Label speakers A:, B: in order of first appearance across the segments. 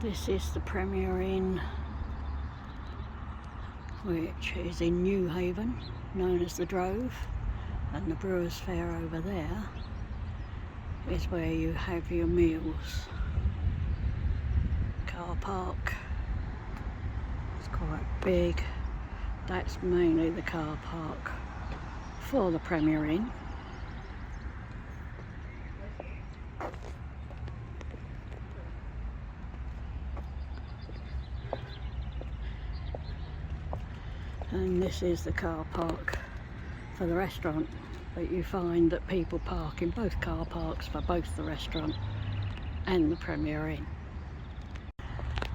A: This is the Premier Inn, which is in Newhaven, known as the Drove, and the Brewers Fayre over there is where you have your meals. Car park, it's quite big. That's mainly the car park for the Premier Inn. And this is the car park for the restaurant, but you find that people park in both car parks for both the restaurant and the Premier Inn.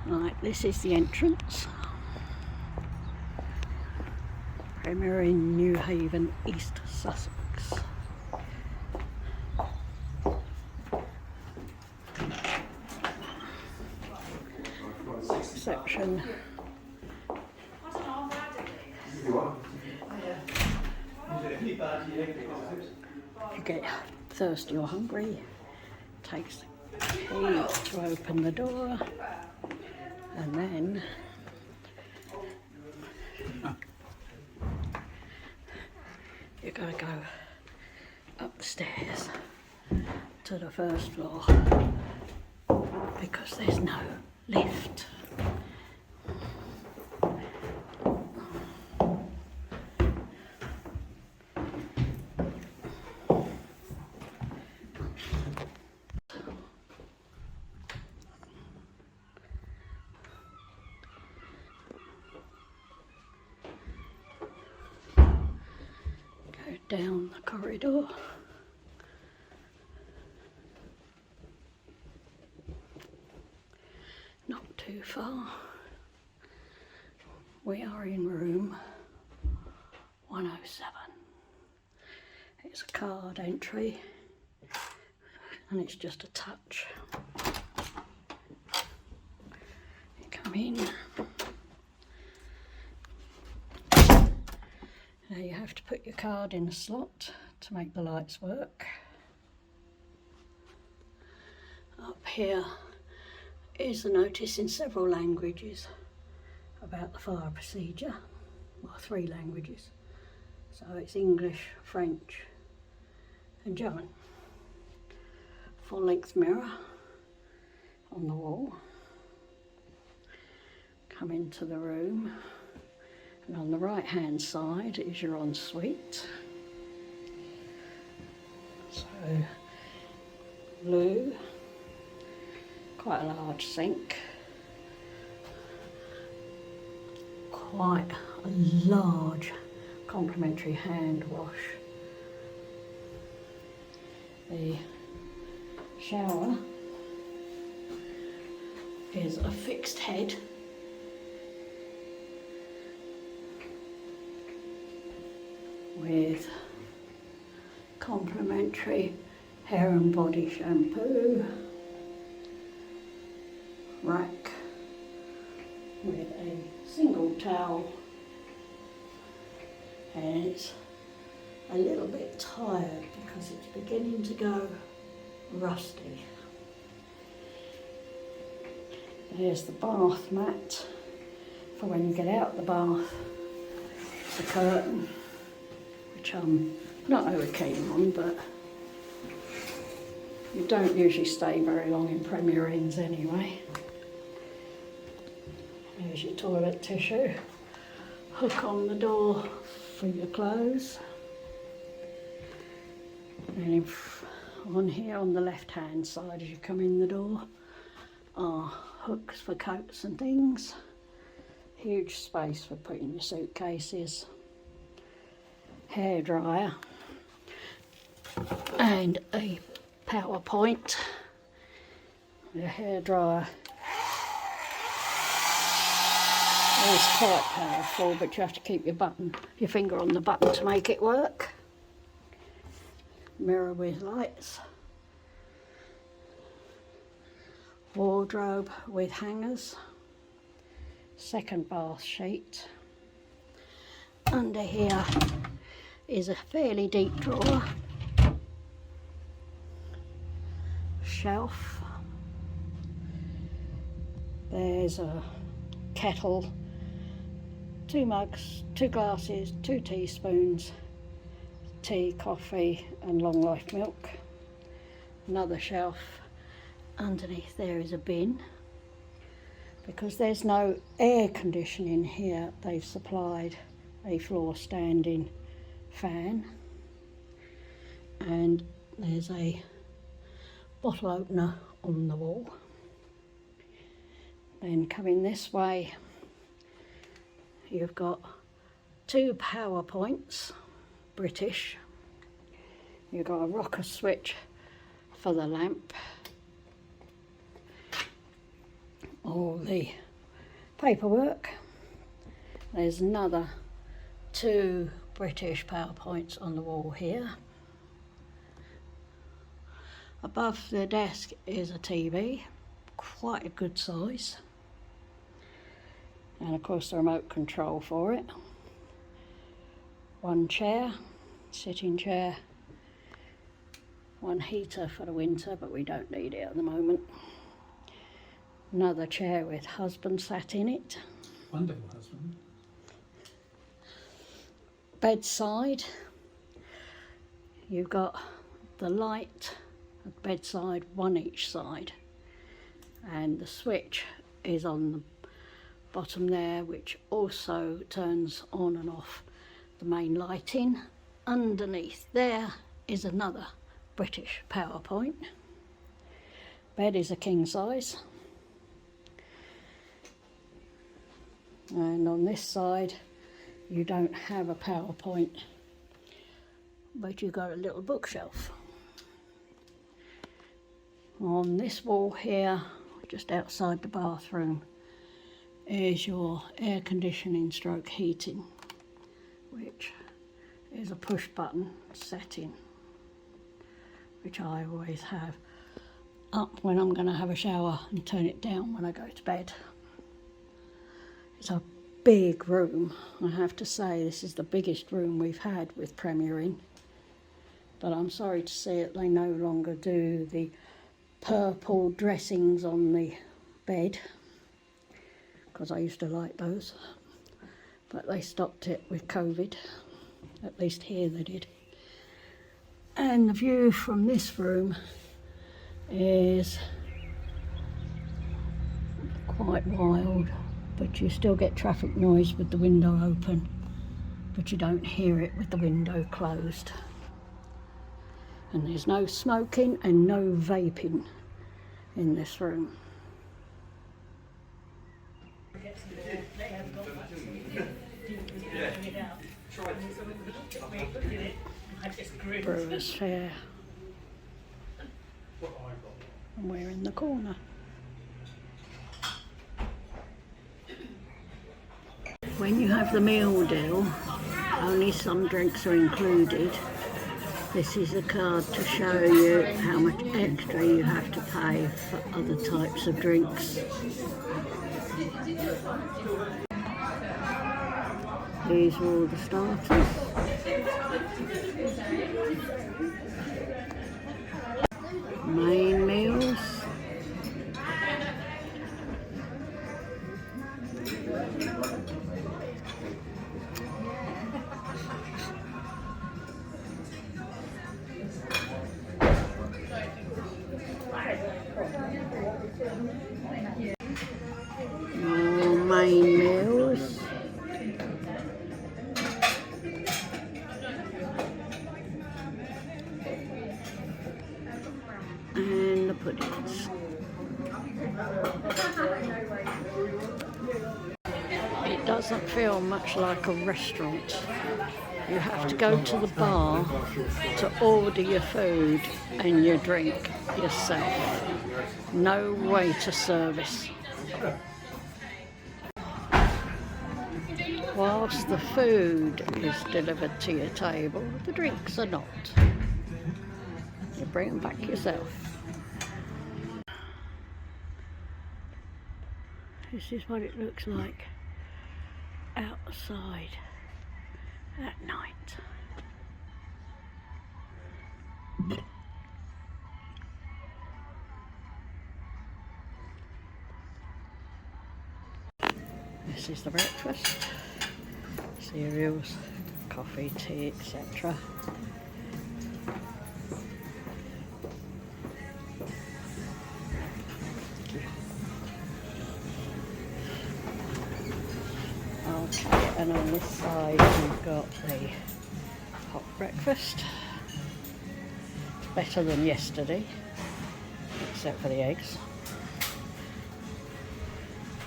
A: Right, this is the entrance. Premier Inn, Newhaven, East Sussex. Reception. If you get thirsty or hungry, takes the key to open the door, and then you're going to go up the stairs to the first floor because there's no lift. Down the corridor. Not too far. We are in room 107. It's a card entry and it's just a touch. You come in. Now you have to put your card in a slot to make the lights work. Up here is a notice in several languages about the fire procedure. Well, 3 languages. So it's English, French and German. Full-length mirror on the wall. Come into the room. And on the right hand side is your ensuite. So, loo, quite a large sink, quite a large complimentary hand wash. The shower is a fixed head. With complimentary hair and body shampoo, rack with a single towel, and it's a little bit tired because it's beginning to go rusty. There's the bath mat for when you get out the bath. It's a curtain, which I'm not over keen on, but you don't usually stay very long in Premier Inns anyway. There's your toilet tissue, hook on the door for your clothes, and on here on the left hand side as you come in the door are hooks for coats and things, huge space for putting your suitcases, hair dryer and a power point. The hair dryer is quite powerful, but you have to keep your finger on the button to make it work. Mirror with lights, wardrobe with hangers, second bath sheet. Under here is a fairly deep drawer, shelf, There's a kettle, 2 mugs, 2 glasses, 2 teaspoons, tea, coffee and long life milk. Another shelf. Underneath there is a bin. Because there's no air conditioning here, they've supplied a floor standing fan. And there's a bottle opener on the wall. Then coming this way, you've got 2 power points, British. You've got a rocker switch for the lamp. All the paperwork. There's another 2 British power points on the wall here. Above the desk is a TV, quite a good size. And of course the remote control for it. 1 chair, sitting chair. 1 heater for the winter, but we don't need it at the moment. Another chair with husband sat in it.
B: Wonderful husband.
A: Bedside. You've got the light at bedside, 1 each side. And the switch is on the bottom there, which also turns on and off the main lighting. Underneath there is another British power point. Bed is a king size. And on this side you don't have a power point, but you've got a little bookshelf. On this wall here, just outside the bathroom, is your air conditioning stroke heating, which is a push button setting, which I always have up when I'm going to have a shower and turn it down when I go to bed. It's a big room. I have to say this is the biggest room we've had with Premier Inn, but I'm sorry to see it, they no longer do the purple dressings on the bed, because I used to like those, but they stopped it with COVID, at least here they did. And the view from this room is quite wild, but you still get traffic noise with the window open, but you don't hear it with the window closed. And there's no smoking and no vaping in this room. Brewers Fayre. And we're in the corner. When you have the meal deal, only some drinks are included. This is a card to show you how much extra you have to pay for other types of drinks. These are all the starters. Main meals. More main meals. And the puddings. It doesn't feel much like a restaurant. You have to go to the bar to order your food and your drink yourself. No waiter service. Whilst the food is delivered to your table, the drinks are not. You bring them back yourself. This is what it looks like outside at night. this is the breakfast. Cereals, coffee, tea, etc. Okay, and on this side we've got the hot breakfast. It's better than yesterday, except for the eggs.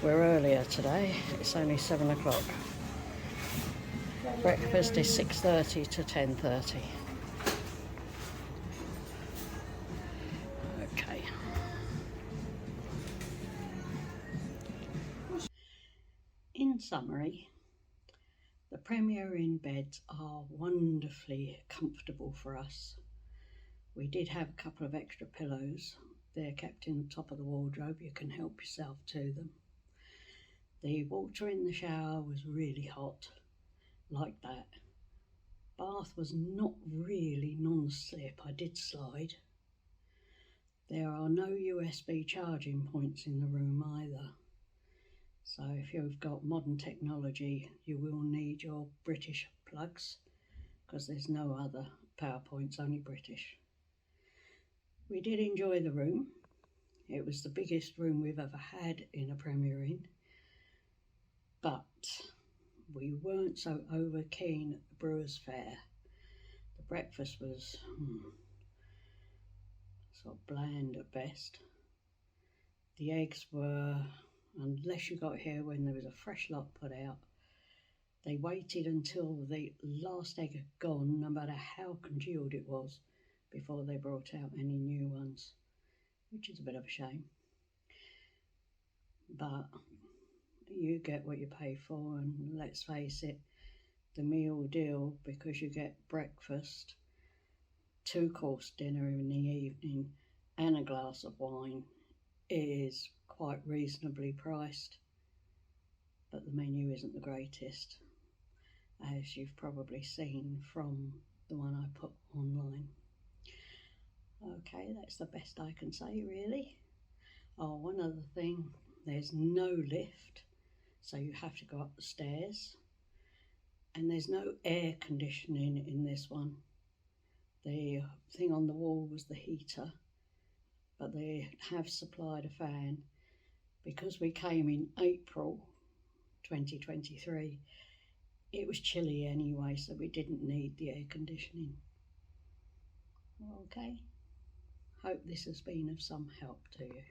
A: We're earlier today, it's only 7 o'clock. Breakfast is 6:30 to 10:30. Okay. In summary, the Premier Inn beds are wonderfully comfortable for us. We did have a couple of extra pillows. They're kept in the top of the wardrobe. You can help yourself to them. The water in the shower was really hot, like that. Bath was not really non-slip. I did slide. There are no USB charging points in the room either. So if you've got modern technology, you will need your British plugs, because there's no other power points, only British. We did enjoy the room. It was the biggest room we've ever had in a Premier Inn, but we weren't so over keen at the Brewers Fayre. The breakfast was sort of bland at best. The eggs were, unless you got here when there was a fresh lot put out, they waited until the last egg had gone, no matter how congealed it was, before they brought out any new ones, which is a bit of a shame. But you get what you pay for, and let's face it, the meal deal, because you get breakfast, 2-course dinner in the evening and a glass of wine, is quite reasonably priced. But the menu isn't the greatest, as you've probably seen from the one I put online. Okay, that's the best I can say, really. Oh, one other thing, there's no lift, so you have to go up the stairs, and there's no air conditioning in this one. The thing on the wall was the heater, but they have supplied a fan. Because we came in April 2023, it was chilly anyway, so we didn't need the air conditioning. Okay, hope this has been of some help to you.